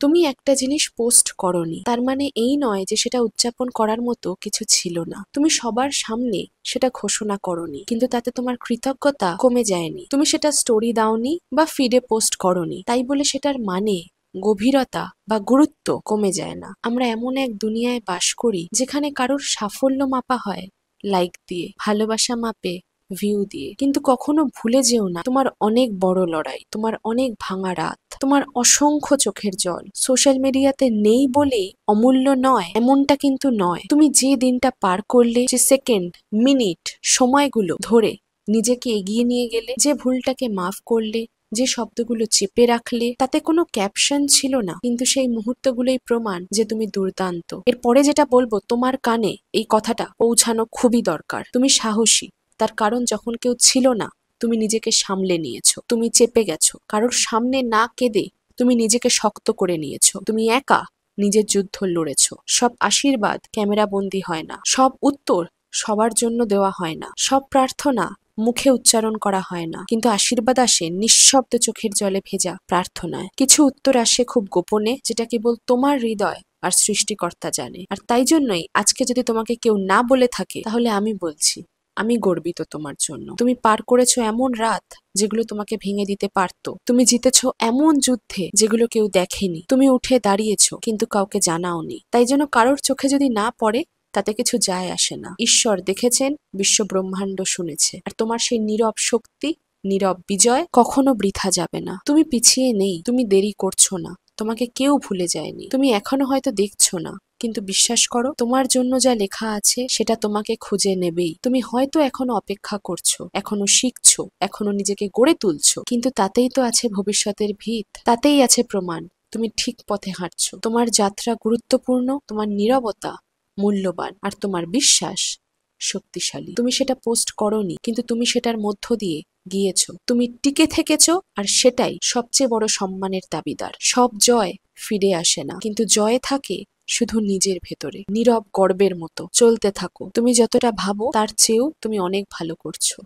তুমি একটা জিনিস পোস্ট করনি, তার মানে এই নয় যে সেটা উদযাপন করার মতো কিছু ছিল না। তুমি সবার সামনে সেটা ঘোষণা করনি, কিন্তু তাতে তোমার কৃতজ্ঞতা কমে যায়নি। তুমি সেটা স্টোরি দাওনি বা ফিডে পোস্ট করনি, তাই বলে সেটার মানে, গভীরতা বা গুরুত্ব কমে যায় না। আমরা এমন এক দুনিয়ায় বাস করি যেখানে কারোর সাফল্য মাপা হয় লাইক দিয়ে, ভালোবাসা মাপে ভিউ দিয়ে। কিন্তু কখনো ভুলে যেও না, তোমার অনেক বড় লড়াই, তোমার অনেক ভাঙা রাত, তোমার অসংখ্য চোখের জল সোশ্যাল মিডিয়াতে নেই বলেই অমূল্য নয়, এমনটা কিন্তু নয়। তুমি যে দিনটা পার করলে, যে সেকেন্ড, মিনিট, সময়গুলো ধরে নিজেকে এগিয়ে নিয়ে গেলে, যে ভুলটাকে মাফ করলে, যে শব্দগুলো চেপে রাখলে, তাতে কোনো ক্যাপশন ছিল না, কিন্তু সেই মুহূর্তগুলোই প্রমাণ যে তুমি দুর্দান্ত। এরপরে যেটা বলবো, তোমার কানে এই কথাটা পৌঁছানো খুবই দরকার। তুমি সাহসী, তার কারণ যখন কেউ ছিল না, তুমি নিজেকে সামলে নিয়েছো, তুমি চেপে গেছো, কারোর সামনে না কেঁদে তুমি নিজেকে শক্ত করে নিয়েছো। তুমি একা নিজের যুদ্ধ লড়েছো। সব আশীর্বাদ ক্যামেরা বন্দী হয় না, সব উত্তর সবার জন্য দেওয়া হয় না, সব প্রার্থনা মুখে উচ্চারণ করা হয় না, কিন্তু আশীর্বাদ আসে নিঃশব্দ চোখের জলে ভেজা প্রার্থনায়। কিছু উত্তর আসে খুব গোপনে, যেটা কেবল তোমার হৃদয় আর সৃষ্টিকর্তা জানে। আর তাই জন্যই আজকে যদি তোমাকে কেউ না বলে থাকে, তাহলে আমি বলছি, আমি গর্বিত তোমার জন্য। তুমি পার করেছো এমন রাত যেগুলো তোমাকে ভেঙে দিতে পারতো। তুমি জিতেছো এমন যুদ্ধে যেগুলো কেউ দেখেনি। তুমি উঠে দাঁড়িয়েছো কিন্তু কাউকে জানাওনি। তাই জন্য কারোর চোখে যদি না পড়ে, তাতে কিছু যায় আসে না। ঈশ্বর দেখেছেন, বিশ্ব ব্রহ্মাণ্ড শুনেছে। আর তোমার সেই নীরব শক্তি, নীরব বিজয় কখনো বৃথা যাবে না। তুমি পিছিয়ে নেই, তুমি দেরি করছো না, তোমাকে কেউ ভুলে যায়নি। তুমি এখনো হয়তো দেখছো না, কিন্তু বিশ্বাস করো, তোমার জন্য যা লেখা আছে সেটা তোমাকে খুঁজে নেবেই। তুমি হয়তো এখনো অপেক্ষা করছো, এখনো শিখছো, এখনো নিজেকে গড়ে তুলছো, কিন্তু তাতেই তো আছে ভবিষ্যতের ভিত, তাতেই আছে প্রমাণ তুমি ঠিক পথে হাঁটছো। তোমার যাত্রা গুরুত্বপূর্ণ, তোমার নীরবতা মূল্যবান, আর তোমার বিশ্বাস শক্তিশালী। তুমি সেটা পোস্ট করনি, কিন্তু তুমি সেটার মধ্য দিয়ে গিয়েছো, তুমি টিকে থেকেছো, আর সেটাই সবচেয়ে বড় সম্মানের দাবিদার। সব জয় ফিরে আসে না, কিন্তু জয় থাকে শুধু নিজের ভেতরে, নীরব গর্বের মতো। চলতে থাকো, তুমি যতটা ভাবো তার চেয়েও তুমি অনেক ভালো করছো।